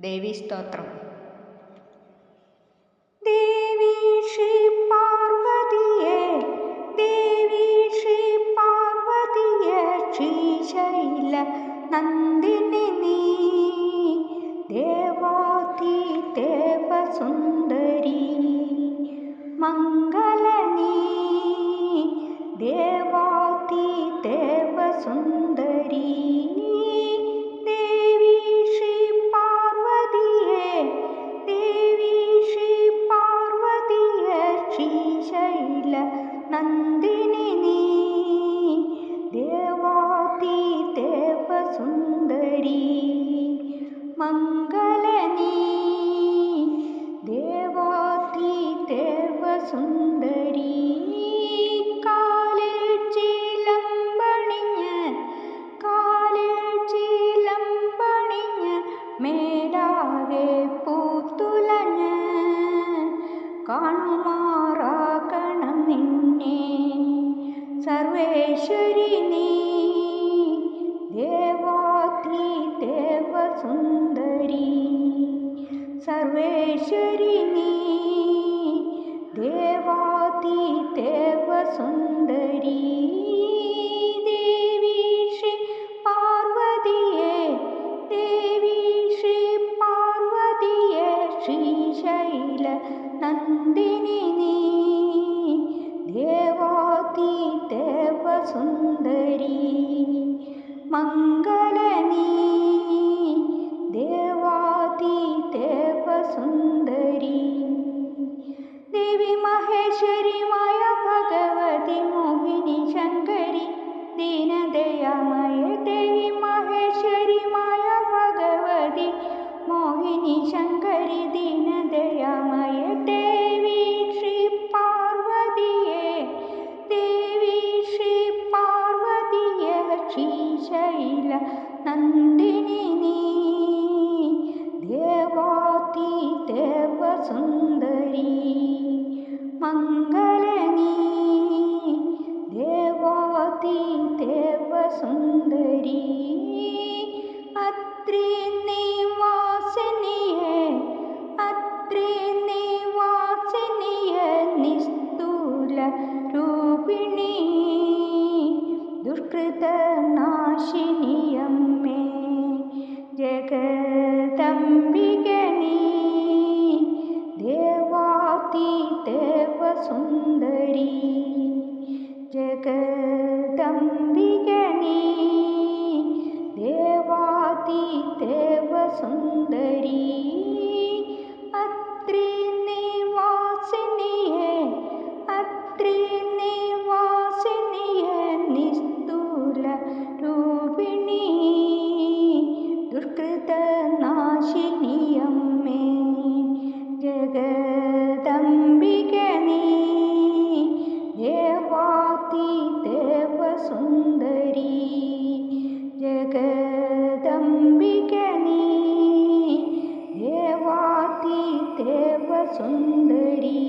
ദേവീസ്തോത്രം. ദേവി ശ്രീ പാർവതിയെ, ദേവി ശ്രീ പാർവതിയെ, ശ്രീശൈല നന്ദിനി നീ, ദേവാതി ദേവസുന്ദരി മംഗള നീ, ദേവാതി ദേവസുന്ദരി. ശ്രീശൈല നന്ദിനി നീ, ദേവാതി ദേവസുന്ദരി മംഗള നീ, ദേവാതി ദേവസുന്ദരി. കാലിൽ ചിലമ്പണിഞ്ഞ്, കാലിൽ ചിലമ്പണിഞ്ഞ്, മേലാകെ പൂത്തുലഞ്ഞ് കാണുമാറാകണം നിന്നെ സർവേശ്വരി നീ, ദേവാതി ദേവസുന്ദരി സർവേശ്വരി നീ, ദേവാതി ദേവസുന്ദരി. ദേവി ശ്രീ പാർവതിയെ, ദേവി ശ്രീ പാർവതിയെ, ശ്രീശൈല നന്ദിനി നീ, ദേവാതി ദേവസുന്ദരി മംഗള നീ, ദേവാതി ദേവസുന്ദരി. ദേവി മഹേശ്വരി മായ ഭഗവതി മോഹിനി ശങ്കരി ദീനദയാമയ, ദേവി മഹേശ്വരി മായ ഭഗവതി മോഹിനി ശങ്കരി ദീനദയാമയ. ദേവി ശ്രീ പാർവതിയെ, ദേവി ശ്രീ പാർവതിയെ, ശ്രീശൈല നന്ദിനി നീ, ദേവാതി ദേവസുന്ദരി മംഗള നീ, ദേവാതി ദേവസുന്ദരി. അത്രി നിവാസിനിയെ, അത്രി നിവാസിനിയെ, നിസ്തുല രൂപിണി ദുഷ്കൃതനാശിനിയമ്മേ, ജഗദംബിക നീ, ദേവാതി ദേവസുന്ദരി ജഗദംബിക നീ, ദേവാതി ദേവസുന്ദരി. അത്രി നിവാസിനിയെ, അത്രി നിവാസിനിയെ, നിസ്തുല രൂപിണി ദുഷ്കൃതനാശിനിയമ്മേ, ജഗദംബിക നീ, ദേവാതി ദേവസുന്ദരി ജഗദംബിക നീ, ദേവാതി ദേവസുന്ദരി.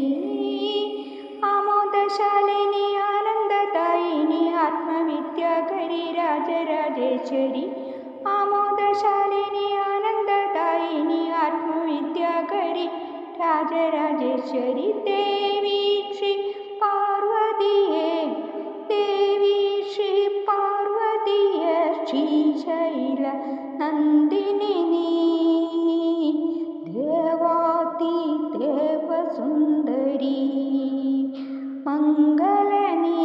ആമോദശാലിനി ആനന്ദദായിനി ആത്മവിദ്യാകരി രാജരാജേശ്വരി, ആമോദശാലിനി ആനന്ദദായിനി ആത്മവിദ്യാകരി രാജരാജേശ്വരി. ദേവി ശ്രീ പാർവതിയെ, ദേവി ശ്രീ പാർവതിയെ, ശ്രീശൈല നന്ദിനി നീ, ദേവാതി ദേവസുന്ദരി മംഗള നീ,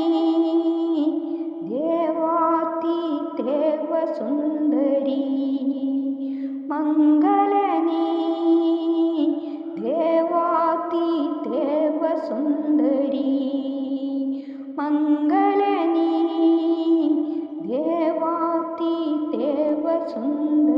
ദേവാതി ദേവസുന്ദരി മംഗള നീ, ദേവാതി ദേവസുന്ദരി മംഗള നീ, ദേവാതി ദേവസുന്ദരി.